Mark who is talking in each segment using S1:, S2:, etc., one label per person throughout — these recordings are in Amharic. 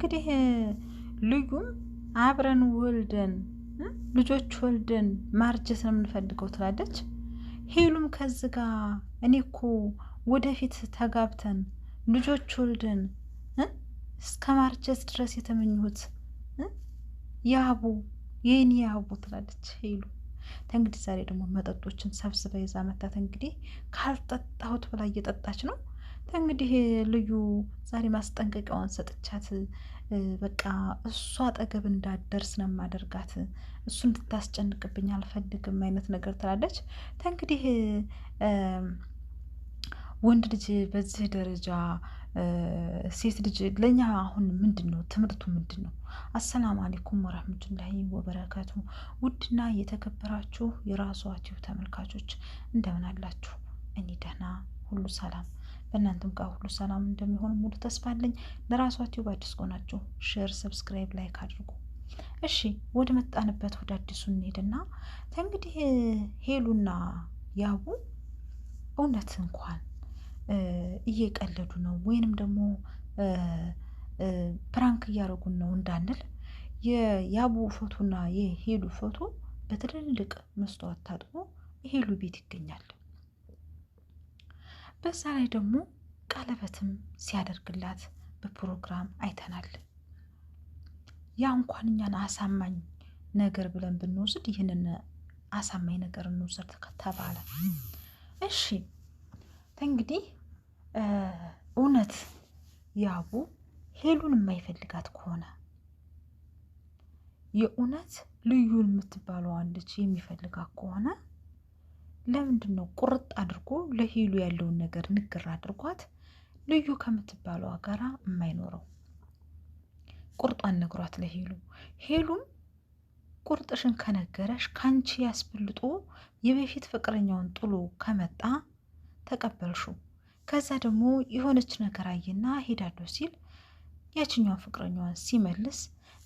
S1: እንግዲህ ልዩም አብረን ወልደን ልጆች ወልደን ማርጀት ነው የምንፈልገው ትላለች። ሄሉም ከዚህ ጋር እኔ እኮ ወደፊት ተጋብተን ልጆች ወልደን እስከ ማርጀት ድረስ የተመኘሁት ያቡ የኔ ያቡ ትላለች ሄሉ። እንግዲህ ዛሬ ደግሞ መጠጦችን ሰብስባ ይዛ መታት። እንግዲህ ካልጠጣሁት ብላ እየጠጣች ነው። እንግዲህ ልዩ ዛሬ ማስጠንቀቂያዋን ሰጥቻት በቃ እሷ አጠገብ እንዳትደርስ ነው የማደርጋት፣ እሱ እንድታስጨንቅብኝ አልፈልግም አይነት ነገር ትላለች። እንግዲህ ወንድ ልጅ በዚህ ደረጃ ሴት ልጅ ለኛ አሁን ምንድን ነው ትምህርቱ ምንድን ነው? አሰላሙ አለይኩም ወራህመቱላሂ ወበረካቱ። ውድና የተከበራችሁ የራሷ ቲዩብ ተመልካቾች እንደምን አላችሁ? እኔ ደህና ሁሉ ሰላም፣ በእናንተም ጋር ሁሉ ሰላም እንደሚሆን ሙሉ ተስፋ አለኝ። ለራሷ ቲዩብ አዲስ ሆናችሁ ሼር፣ ሰብስክራይብ፣ ላይክ አድርጉ። እሺ ወደ መጣንበት ወደ አዲሱ እንሄድና እንግዲህ ሄሉና ያቡ እውነት እንኳን እየቀለዱ ነው ወይንም ደግሞ ፕራንክ እያደረጉን ነው እንዳንል የያቡ ፎቶና የሄሉ ፎቶ በትልልቅ መስተዋት ታጥቦ ሄሉ ቤት ይገኛል። በዛ ላይ ደግሞ ቀለበትም ሲያደርግላት በፕሮግራም አይተናል። ያ እንኳን እኛን አሳማኝ ነገር ብለን ብንወስድ ይህንን አሳማኝ ነገር እንውሰድ ከተባለ እሺ እንግዲህ እውነት ያቡ ሄሉን የማይፈልጋት ከሆነ የእውነት ልዩን የምትባለዋን ልጅ የሚፈልጋት ከሆነ ለምንድን ነው ቁርጥ አድርጎ ለሄሉ ያለውን ነገር ንግር አድርጓት ልዩ ከምትባለዋ ጋራ የማይኖረው? ቁርጧን ነግሯት ለሄሉ። ሄሉም ቁርጥሽን ከነገረሽ ካንቺ ያስበልጦ የበፊት ፍቅረኛውን ጥሎ ከመጣ ተቀበልሹ። ከዛ ደግሞ የሆነች ነገር አየና ሄዳለሁ ሲል ያችኛውን ፍቅረኛዋን ሲመልስ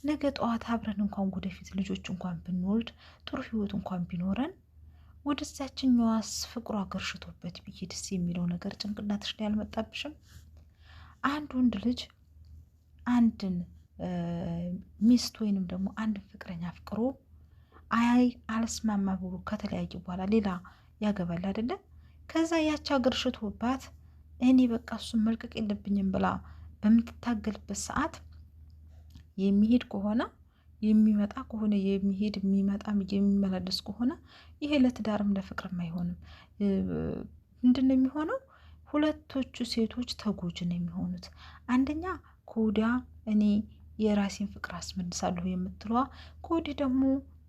S1: ነገ ጠዋት አብረን እንኳን ወደፊት ልጆች እንኳን ብንወልድ ጥሩ ህይወት እንኳን ቢኖረን ወደዛችኛዋስ ፍቅሯ ገርሽቶበት ቢሄድስ የሚለው ነገር ጭንቅላትሽ ላይ አልመጣብሽም? አንድ ወንድ ልጅ አንድን ሚስት ወይንም ደግሞ አንድን ፍቅረኛ ፍቅሮ አይ አልስማማ ብሎ ከተለያየ በኋላ ሌላ ያገባል አይደለ? ከዛ ያቻ ገርሽቶባት እኔ በቃ እሱን መልቀቅ የለብኝም ብላ በምትታገልበት ሰዓት የሚሄድ ከሆነ የሚመጣ ከሆነ የሚሄድ የሚመጣም የሚመላለስ ከሆነ ይሄ ለትዳርም ለፍቅርም አይሆንም። ምንድን ነው የሚሆነው? ሁለቶቹ ሴቶች ተጎጂ ነው የሚሆኑት። አንደኛ ከወዲያ እኔ የራሴን ፍቅር አስመልሳለሁ የምትለዋ፣ ከወዲህ ደግሞ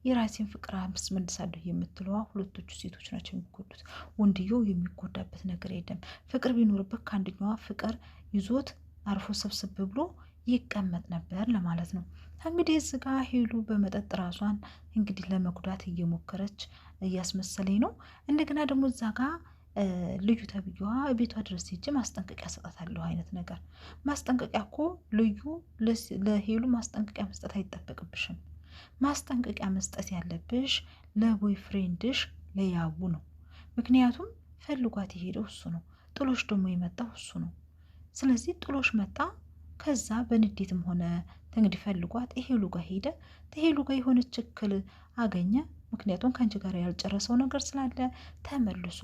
S1: የራሴን ፍቅር አስመልሳለሁ የምትለዋ ሁለቶቹ ሴቶች ናቸው የሚጎዱት። ወንድየው የሚጎዳበት ነገር የለም። ፍቅር ቢኖርበት ከአንደኛዋ ፍቅር ይዞት አርፎ ሰብስብ ብሎ ይቀመጥ ነበር ለማለት ነው። እንግዲህ እዚህ ጋ ሄሉ በመጠጥ ራሷን እንግዲህ ለመጉዳት እየሞከረች እያስመሰለኝ ነው። እንደገና ደግሞ እዛ ጋ ልዩ ተብዬዋ ቤቷ ድረስ ሄጄ ማስጠንቀቂያ ሰጣታለሁ አይነት ነገር። ማስጠንቀቂያ እኮ ልዩ ለሄሉ ማስጠንቀቂያ መስጠት አይጠበቅብሽም። ማስጠንቀቂያ መስጠት ያለብሽ ለቦይ ፍሬንድሽ ለያቡ ነው። ምክንያቱም ፈልጓት የሄደው እሱ ነው። ጥሎሽ ደግሞ የመጣው እሱ ነው። ስለዚህ ጥሎሽ መጣ። ከዛ በንዴትም ሆነ እንግዲህ ፈልጓት ሄሉ ጋር ሄደ። ሄሉ ጋር የሆነች ችክል አገኘ። ምክንያቱም ከአንቺ ጋር ያልጨረሰው ነገር ስላለ ተመልሶ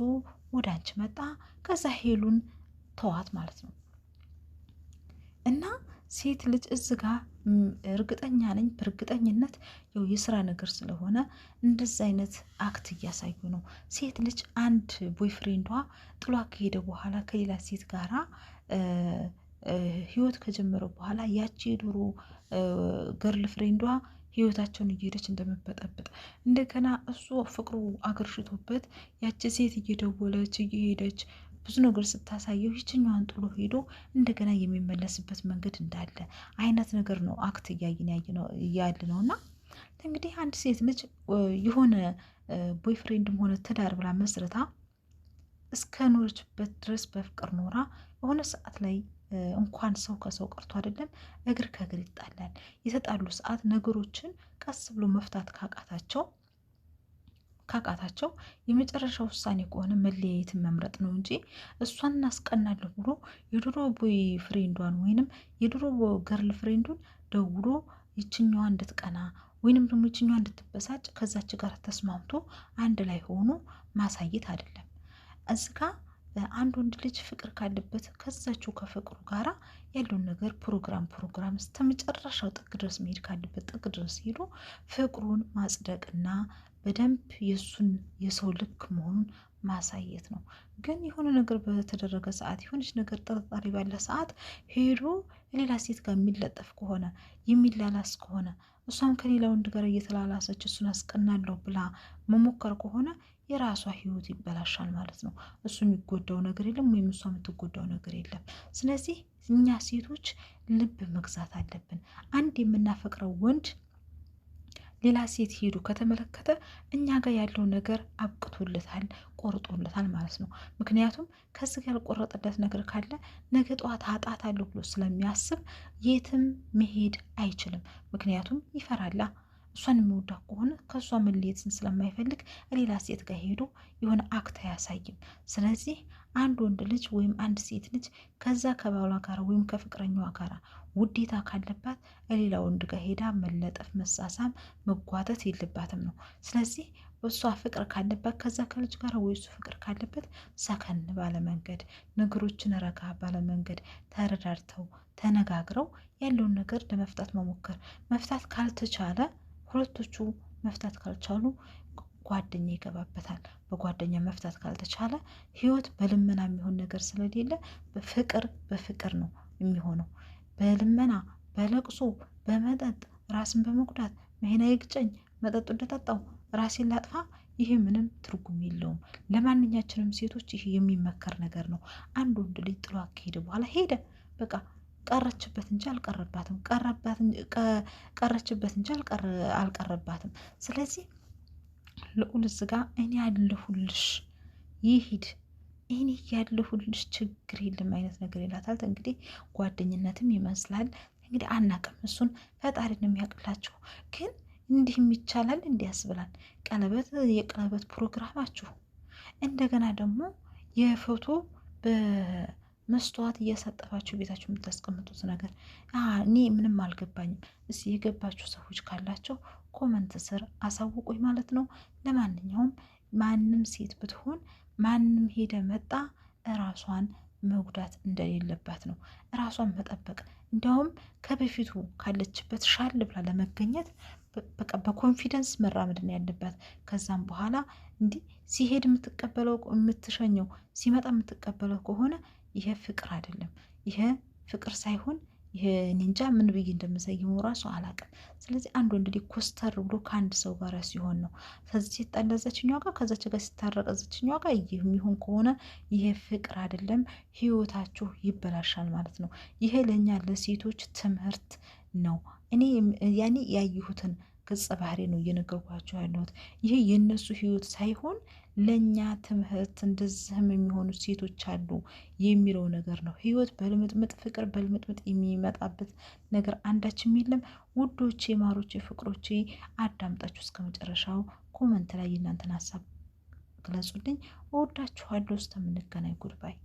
S1: ወደ አንቺ መጣ። ከዛ ሄሉን ተዋት ማለት ነው። እና ሴት ልጅ እዚህ ጋር እርግጠኛ ነኝ በእርግጠኝነት ያው የስራ ነገር ስለሆነ እንደዚ አይነት አክት እያሳዩ ነው። ሴት ልጅ አንድ ቦይፍሬንዷ ጥሏ ከሄደ በኋላ ከሌላ ሴት ጋራ ህይወት ከጀመረ በኋላ ያቺ የድሮ ገርል ፍሬንዷ ህይወታቸውን እየሄደች እንደምበጠብጥ እንደገና እሱ ፍቅሩ አገርሽቶበት ያቺ ሴት እየደወለች እየሄደች ብዙ ነገር ስታሳየው ይችኛዋን ጥሎ ሄዶ እንደገና የሚመለስበት መንገድ እንዳለ አይነት ነገር ነው አክት እያየን ያለ ነው። እና እንግዲህ አንድ ሴት ልጅ የሆነ ቦይፍሬንድም ሆነ ትዳር ብላ መስረታ እስከ ኖረችበት ድረስ በፍቅር ኖራ የሆነ ሰዓት ላይ እንኳን ሰው ከሰው ቀርቶ አይደለም እግር ከእግር ይጣላል። የተጣሉ ሰዓት ነገሮችን ቀስ ብሎ መፍታት ካቃታቸው ካቃታቸው የመጨረሻ ውሳኔ ከሆነ መለያየትን መምረጥ ነው እንጂ እሷን እናስቀናለሁ ብሎ የድሮ ቦይ ፍሬንዷን ወይንም የድሮ ገርል ፍሬንዱን ደውሎ ይችኛዋ እንድትቀና ወይንም ደግሞ ይችኛዋ እንድትበሳጭ ከዛች ጋር ተስማምቶ አንድ ላይ ሆኖ ማሳየት አይደለም። እዚህ ጋ አንድ ወንድ ልጅ ፍቅር ካለበት ከዛችው ከፍቅሩ ጋራ ያለውን ነገር ፕሮግራም እስከ መጨረሻው ጥግ ድረስ መሄድ ካለበት ጥግ ድረስ ሄዶ ፍቅሩን ማጽደቅና በደንብ የእሱን የሰው ልክ መሆኑን ማሳየት ነው። ግን የሆነ ነገር በተደረገ ሰዓት የሆነች ነገር ጥርጣሬ ባለ ሰዓት ሄዶ ሌላ ሴት ጋር የሚለጠፍ ከሆነ የሚላላስ ከሆነ እሷም ከሌላ ወንድ ጋር እየተላላሰች እሱን አስቀናለሁ ብላ መሞከር ከሆነ የራሷ ህይወት ይበላሻል ማለት ነው። እሱ የሚጎዳው ነገር የለም ወይም እሷ የምትጎዳው ነገር የለም። ስለዚህ እኛ ሴቶች ልብ መግዛት አለብን። አንድ የምናፈቅረው ወንድ ሌላ ሴት ሄዱ ከተመለከተ እኛ ጋር ያለው ነገር አብቅቶለታል፣ ቆርጦለታል ማለት ነው። ምክንያቱም ከዚህ ጋር ያልቆረጠለት ነገር ካለ ነገ ጠዋት አጣታለሁ ብሎ ስለሚያስብ የትም መሄድ አይችልም። ምክንያቱም ይፈራላ። እሷን የሚወዳ ከሆነ ከእሷ መለየትን ስለማይፈልግ ሌላ ሴት ጋር ሄዶ የሆነ አክት አያሳይም። ስለዚህ አንድ ወንድ ልጅ ወይም አንድ ሴት ልጅ ከዛ ከባሏ ጋር ወይም ከፍቅረኛዋ ጋር ውዴታ ካለባት ሌላ ወንድ ጋር ሄዳ መለጠፍ፣ መሳሳም፣ መጓተት የለባትም ነው። ስለዚህ እሷ ፍቅር ካለባት ከዛ ከልጅ ጋር ወይ እሱ ፍቅር ካለበት ሰከን ባለመንገድ ነገሮችን ረጋ ባለመንገድ ተረዳድተው ተነጋግረው ያለውን ነገር ለመፍታት መሞከር። መፍታት ካልተቻለ ሁለቶቹ መፍታት ካልቻሉ ጓደኛ ይገባበታል። በጓደኛ መፍታት ካልተቻለ ህይወት በልመና የሚሆን ነገር ስለሌለ በፍቅር ነው የሚሆነው። በልመና በለቅሶ በመጠጥ ራስን በመጉዳት መሄና ይግጨኝ መጠጡ እንደጠጣው ራሴን ላጥፋ፣ ይሄ ምንም ትርጉም የለውም። ለማንኛችንም ሴቶች ይሄ የሚመከር ነገር ነው። አንድ ወንድ ልጅ ጥሎ ከሄደ በኋላ ሄደ በቃ ቀረችበት እንጂ አልቀረባትም፣ ቀረችበት እንጂ አልቀረባትም። ስለዚህ ልዑል እዚህ ጋ እኔ ያለሁልሽ ይሂድ፣ እኔ ያለሁልሽ ችግር የለም አይነት ነገር ይላታል። እንግዲህ ጓደኝነትም ይመስላል እንግዲህ አናቅም፣ እሱን ፈጣሪ ነው የሚያውቅላችሁ። ግን እንዲህም ይቻላል እንዲህ ያስብላል። የቀለበት ፕሮግራማችሁ እንደገና ደግሞ የፎቶ በመስተዋት እያሳጠፋችሁ ቤታችሁ የምታስቀምጡት ነገር እኔ ምንም አልገባኝም። እስኪ የገባችሁ ሰዎች ካላቸው ኮመንት ስር አሳውቁኝ ማለት ነው። ለማንኛውም ማንም ሴት ብትሆን ማንም ሄደ መጣ እራሷን መጉዳት እንደሌለባት ነው፣ እራሷን መጠበቅ። እንዲያውም ከበፊቱ ካለችበት ሻል ብላ ለመገኘት በቃ በኮንፊደንስ መራመድ ነው ያለባት። ከዛም በኋላ እንዲህ ሲሄድ የምትቀበለው የምትሸኘው ሲመጣ የምትቀበለው ከሆነ ይሄ ፍቅር አይደለም። ይሄ ፍቅር ሳይሆን ይሄ እንጃ ምን ብዬ እንደምሰይመው ራሱ አላውቅም። ስለዚህ አንድ ወንድ ልጅ ኮስተር ብሎ ከአንድ ሰው ጋር ሲሆን ነው። ከዚህ ሲጣለዘችኛው ጋር ከዛች ጋር ሲታረቀዘችኛው ጋር ይህ የሚሆን ከሆነ ይሄ ፍቅር አይደለም፣ ህይወታችሁ ይበላሻል ማለት ነው። ይሄ ለእኛ ለሴቶች ትምህርት ነው። እኔ ያኔ ያየሁትን ገጸ ባህሪ ነው እየነገርኳቸው ያለሁት። ይሄ የእነሱ ህይወት ሳይሆን ለእኛ ትምህርት እንደዚህም የሚሆኑ ሴቶች አሉ የሚለው ነገር ነው። ህይወት በልምጥምጥ ፍቅር በልምጥምጥ የሚመጣበት ነገር አንዳችም የለም። ውዶቼ፣ ማሮቼ፣ ፍቅሮቼ አዳምጣችሁ እስከ መጨረሻው ኮመንት ላይ የእናንተን ሀሳብ ግለጹልኝ። እወዳችኋለሁ። እስከምንገናኝ ጉድባይ